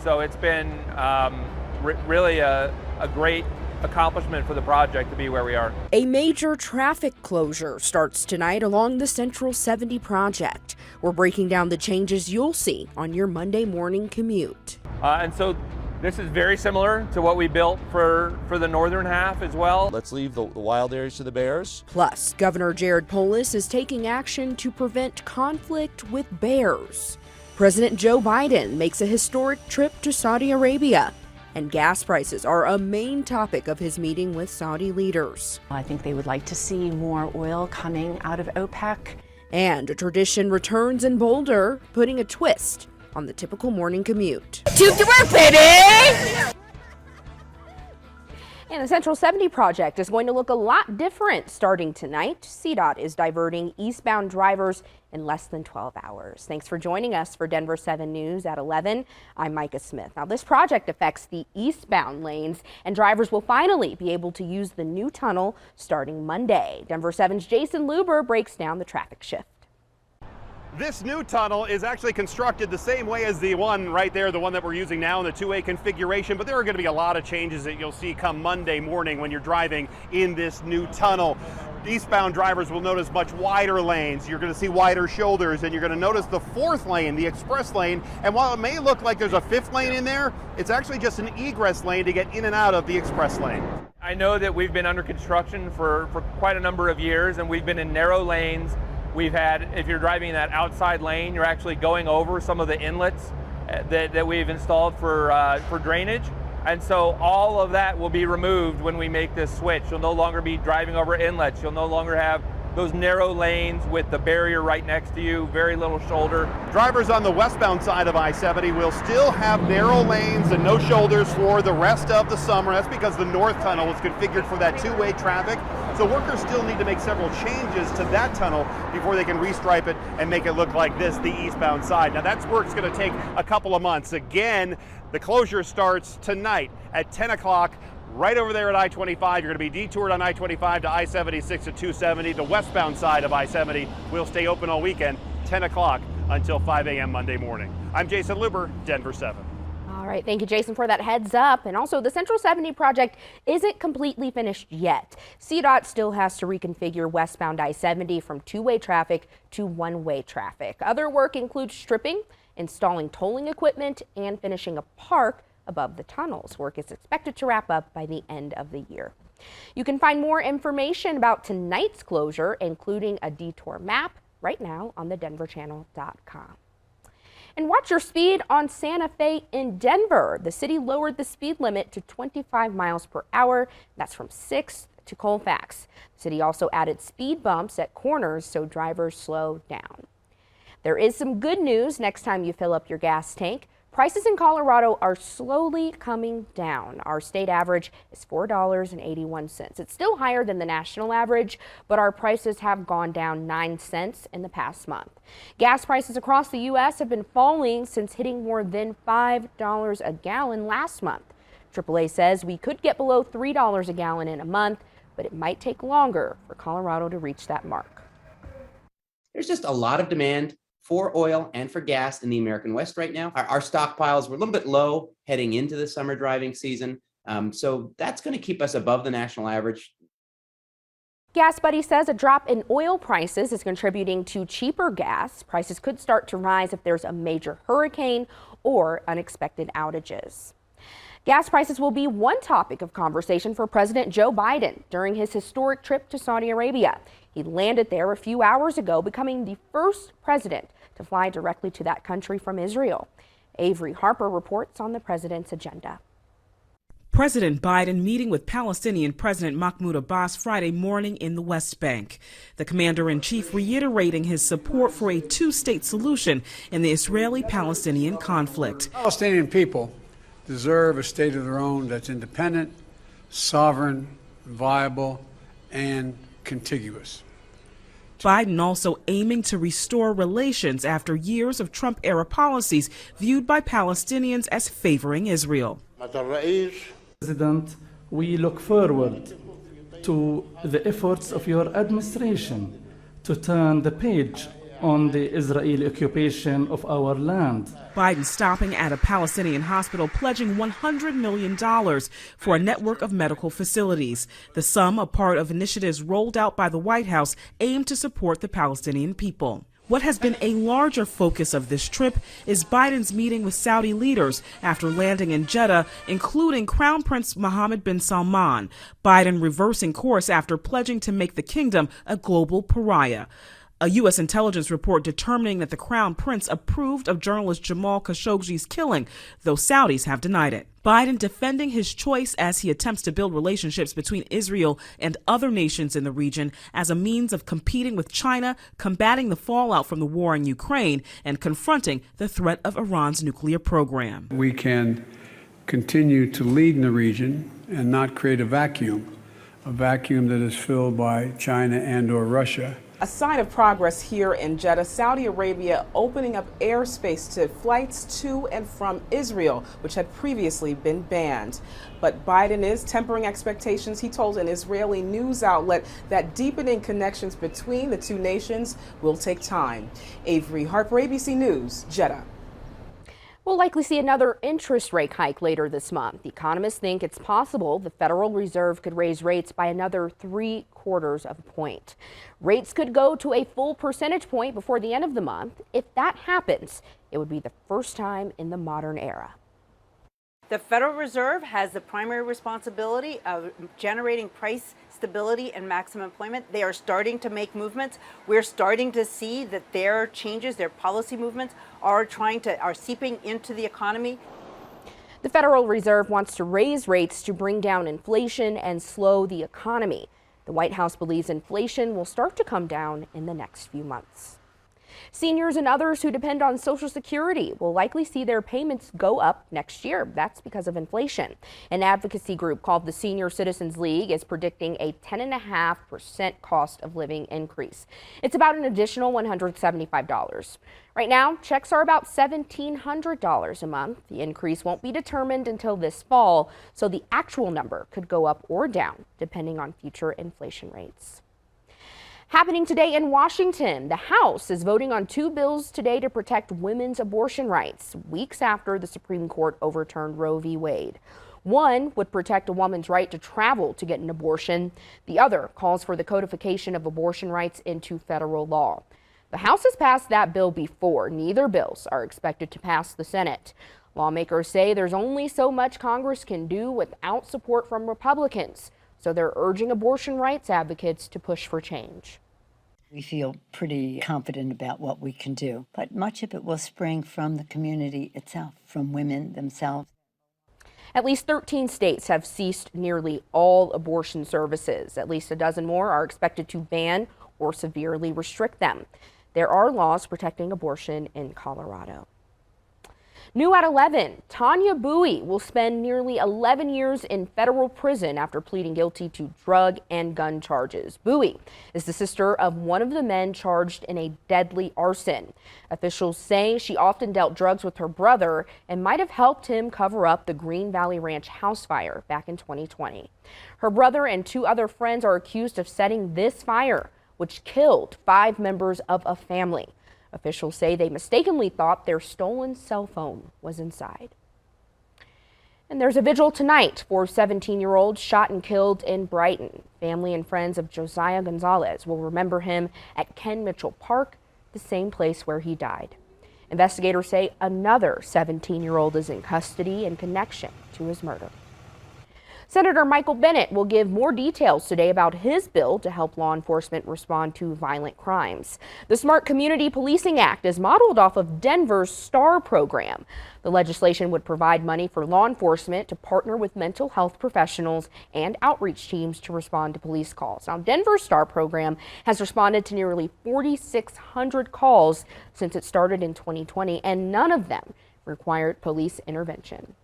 So it's been really a great accomplishment for the project to be where we are. A major traffic closure starts tonight along the Central 70 project. We're breaking down the changes you'll see on your Monday morning commute. And so this is very similar to what we built for the northern half as well. Let's leave the wild areas to the bears. Plus, Governor Jared Polis is taking action to prevent conflict with bears. President Joe Biden makes a historic trip to Saudi Arabia. And gas prices are a main topic of his meeting with Saudi leaders. I think they would like to see more oil coming out of OPEC. And a tradition returns in Boulder, putting a twist on the typical morning commute. To work, baby! And the Central 70 project is going to look a lot different starting tonight. CDOT is diverting eastbound drivers in less than 12 hours. Thanks for joining us for Denver 7 News at 11. I'm Micah Smith. Now, this project affects the eastbound lanes, and drivers will finally be able to use the new tunnel starting Monday. Denver 7's Jason Luber breaks down the traffic shift. This new tunnel is actually constructed the same way as the one right there, the one that we're using now in the two-way configuration, but there are going to be a lot of changes that you'll see come Monday morning when you're driving in this new tunnel. Eastbound drivers will notice much wider lanes. You're going to see wider shoulders, and you're going to notice the fourth lane, the express lane. And while it may look like there's a fifth lane in there, it's actually just an egress lane to get in and out of the express lane. I know that we've been under construction for quite a number of years, and we've been in narrow lanes. We've had, if you're driving in that outside lane, you're actually going over some of the inlets that we've installed for drainage. And so all of that will be removed when we make this switch. You'll no longer be driving over inlets. You'll no longer have those narrow lanes with the barrier right next to you, very little shoulder. Drivers on the westbound side of I-70 will still have narrow lanes and no shoulders for the rest of the summer. That's because the north tunnel is configured for that two-way traffic. So workers still need to make several changes to that tunnel before they can restripe it and make it look like this, the eastbound side. Now that's work's going to take a couple of months. Again, the closure starts tonight at 10 o'clock. Right over there at I-25, you're going to be detoured on I-25 to I-76 to 270. The westbound side of I-70 will stay open all weekend, 10 o'clock until 5 a.m. Monday morning. I'm Jason Luber, Denver 7. All right, thank you, Jason, for that heads up. And also, the Central 70 project isn't completely finished yet. CDOT still has to reconfigure westbound I-70 from two-way traffic to one-way traffic. Other work includes stripping, installing tolling equipment, and finishing a park above the tunnels. Work is expected to wrap up by the end of the year. You can find more information about tonight's closure, including a detour map, right now on thedenverchannel.com. And watch your speed on Santa Fe in Denver. The city lowered the speed limit to 25 miles per hour. That's from 6th to Colfax. The city also added speed bumps at corners so drivers slow down. There is some good news next time you fill up your gas tank. Prices in Colorado are slowly coming down. Our state average is $4.81. It's still higher than the national average, but our prices have gone down 9 cents in the past month. Gas prices across the U.S. have been falling since hitting more than $5 a gallon last month. AAA says we could get below $3 a gallon in a month, but it might take longer for Colorado to reach that mark. There's just a lot of demand for oil and for gas in the American West right now. Our stockpiles were a little bit low heading into the summer driving season. So that's going to keep us above the national average. Gas Buddy says a drop in oil prices is contributing to cheaper gas. Prices could start to rise if there's a major hurricane or unexpected outages. Gas prices will be one topic of conversation for President Joe Biden during his historic trip to Saudi Arabia. He landed there a few hours ago, becoming the first president to fly directly to that country from Israel. Avery Harper reports on the president's agenda. President Biden meeting with Palestinian President Mahmoud Abbas Friday morning in the West Bank. The commander-in-chief reiterating his support for a two-state solution in the Israeli-Palestinian conflict. Palestinian people deserve a state of their own that's independent, sovereign, viable, and contiguous. Biden also aiming to restore relations after years of Trump-era policies viewed by Palestinians as favoring Israel. President, we look forward to the efforts of your administration to turn the page on the Israeli occupation of our land. Biden stopping at a Palestinian hospital pledging $100 million for a network of medical facilities. The sum, a part of initiatives rolled out by the White House, aimed to support the Palestinian people. What has been a larger focus of this trip is Biden's meeting with Saudi leaders after landing in Jeddah, including Crown Prince Mohammed bin Salman. Biden reversing course after pledging to make the kingdom a global pariah. A U.S. intelligence report determining that the Crown Prince approved of journalist Jamal Khashoggi's killing, though Saudis have denied it. Biden defending his choice as he attempts to build relationships between Israel and other nations in the region as a means of competing with China, combating the fallout from the war in Ukraine, and confronting the threat of Iran's nuclear program. We can continue to lead in the region and not create a vacuum that is filled by China and/or Russia. A sign of progress here in Jeddah, Saudi Arabia opening up airspace to flights to and from Israel, which had previously been banned. But Biden is tempering expectations. He told an Israeli news outlet that deepening connections between the two nations will take time. Avery Harper, ABC News, Jeddah. We'll likely see another interest rate hike later this month. Economists think it's possible the Federal Reserve could raise rates by another 3/4 of a point. Rates could go to a full percentage point before the end of the month. If that happens, it would be the first time in the modern era. The Federal Reserve has the primary responsibility of generating price stability and maximum employment. They are starting to make movements. We're starting to see that their changes, their policy movements are seeping into the economy. The Federal Reserve wants to raise rates to bring down inflation and slow the economy. The White House believes inflation will start to come down in the next few months. Seniors and others who depend on Social Security will likely see their payments go up next year. That's because of inflation. An advocacy group called the Senior Citizens League is predicting a 10.5% cost of living increase. It's about an additional $175. Right now, checks are about $1,700 a month. The increase won't be determined until this fall, so the actual number could go up or down depending on future inflation rates. Happening today in Washington, the House is voting on 2 bills today to protect women's abortion rights, weeks after the Supreme Court overturned Roe v. Wade. One would protect a woman's right to travel to get an abortion. The other calls for the codification of abortion rights into federal law. The House has passed that bill before. Neither bills are expected to pass the Senate. Lawmakers say there's only so much Congress can do without support from Republicans, so they're urging abortion rights advocates to push for change. We feel pretty confident about what we can do, but much of it will spring from the community itself, from women themselves. At least 13 states have ceased nearly all abortion services. At least a dozen more are expected to ban or severely restrict them. There are laws protecting abortion in Colorado. New at 11, Tanya Bowie will spend nearly 11 years in federal prison after pleading guilty to drug and gun charges. Bowie is the sister of one of the men charged in a deadly arson. Officials say she often dealt drugs with her brother and might have helped him cover up the Green Valley Ranch house fire back in 2020. Her brother and 2 other friends are accused of setting this fire, which killed 5 members of a family. Officials say they mistakenly thought their stolen cell phone was inside. And there's a vigil tonight for 17-year-old shot and killed in Brighton. Family and friends of Josiah Gonzalez will remember him at Ken Mitchell Park, the same place where he died. Investigators say another 17-year-old is in custody in connection to his murder. Senator Michael Bennet will give more details today about his bill to help law enforcement respond to violent crimes. The Smart Community Policing Act is modeled off of Denver's STAR program. The legislation would provide money for law enforcement to partner with mental health professionals and outreach teams to respond to police calls. Now, Denver's STAR program has responded to nearly 4,600 calls since it started in 2020, and none of them required police intervention.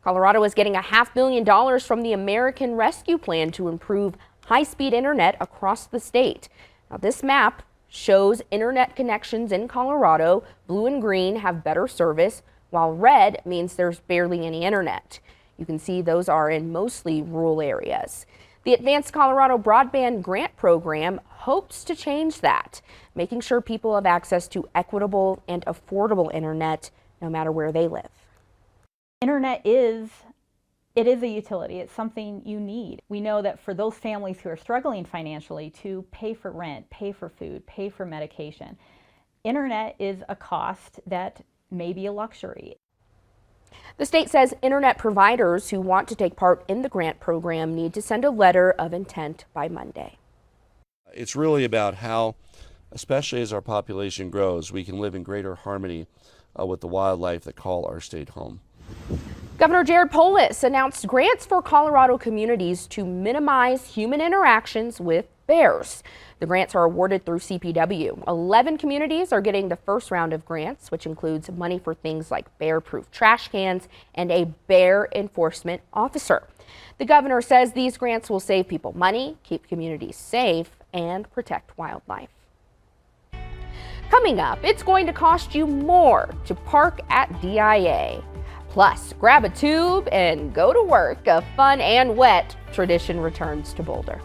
Colorado is getting $500 million from the American Rescue Plan to improve high-speed internet across the state. Now, this map shows internet connections in Colorado. Blue and green have better service, while red means there's barely any internet. You can see those are in mostly rural areas. The Advanced Colorado Broadband Grant Program hopes to change that, making sure people have access to equitable and affordable internet no matter where they live. Internet is a utility. It's something you need. We know that for those families who are struggling financially to pay for rent, pay for food, pay for medication, internet is a cost that may be a luxury. The state says internet providers who want to take part in the grant program need to send a letter of intent by Monday. It's really about how, especially as our population grows, we can live in greater harmony with the wildlife that call our state home. Governor Jared Polis announced grants for Colorado communities to minimize human interactions with bears. The grants are awarded through CPW. 11 communities are getting the first round of grants, which includes money for things like bear-proof trash cans and a bear enforcement officer. The governor says these grants will save people money, keep communities safe, and protect wildlife. Coming up, it's going to cost you more to park at DIA. Plus, grab a tube and go to work. A fun and wet tradition returns to Boulder.